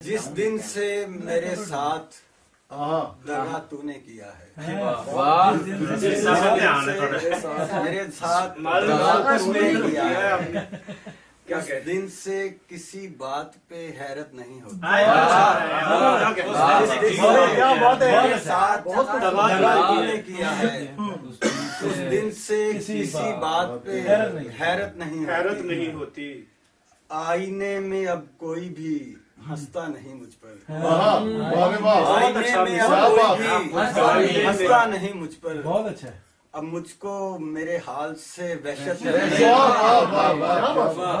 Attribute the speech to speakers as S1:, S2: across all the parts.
S1: जिस दिन से मेरे साथ दगा तूने किया है, मेरे साथ दगा तूने किया है, उस दिन से किसी बात पे हैरत नहीं होती। मेरे साथ दगा तूने किया है, उस दिन से किसी बात पे हैरत नहीं होती। आईने में अब कोई भी हंसता नहीं मुझ पर, आईने में अब कोई भी हंसता नहीं मुझ पर।
S2: बहुत अच्छा है।
S1: अब मुझको मेरे हाल से वहशत
S2: बहुत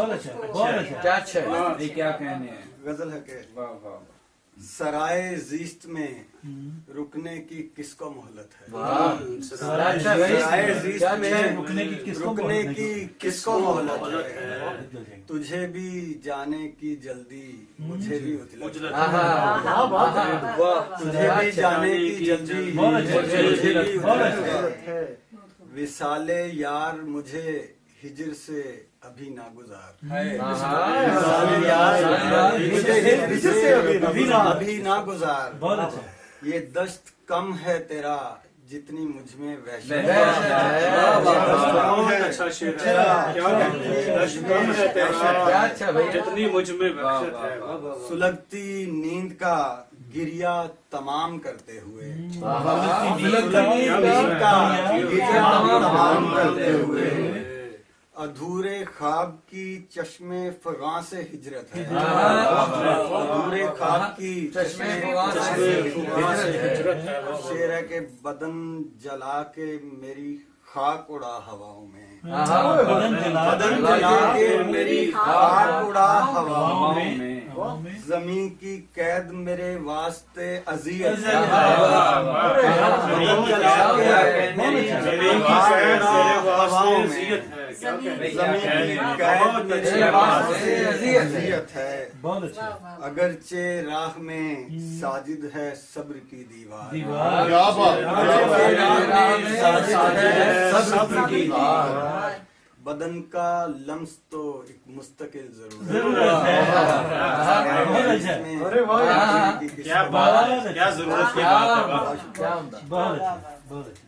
S2: अच्छा है, बहुत अच्छा है।
S3: क्या अच्छा है, ये क्या कहने हैं।
S1: गजल है के
S3: वाह वाह
S1: सराय जीस्त में रुकने की किसको मोहलत है।
S2: सराय
S1: जीस्त में
S2: रुकने की
S1: किसको मोहलत है। तुझे भी जाने की जल्दी, मुझे भी उजलत है। तुझे भी जाने की जल्दी, मुझे भी उजलत है। विसाले यार मुझे हिजर से अभी ना गुजार, विसाले यार मुझे हिजर से अभी ना गुजार।
S2: बहुत अच्छा है।
S1: ये दश्त कम है तेरा जितनी मुझ में वहशत
S3: है।
S4: जितनी मुझ में वहशत है।
S1: सुलगती नींद का गिरिया तमाम करते हुए,
S3: सुलगती
S1: नींद का गिरिया तमाम करते हुए, अधूरे ख्वाब की चश्मे फगां से हिजरत है। अधूरे ख्वाब की चश्मे फगां से हिजरत है। शेर है के बदन जला के मेरी खाक उड़ा हवाओं में, बदन जला के मेरी खाक उड़ा हवाओं में। जमीन की कैद मेरे वास्ते अज़ियत है। बदन जला के मेरी खाक उड़ा हवाओं में। अज़ियत है।
S2: बहुत अच्छा है।
S1: अगरचे राह में साजिद है सब्र की दीवार, सब्र की दीवार। बदन का लम्स तो एक मुस्तकिल जरूरत है।
S4: क्या जरूरत की बात है।
S2: बहुत अच्छा, बहुत अच्छा।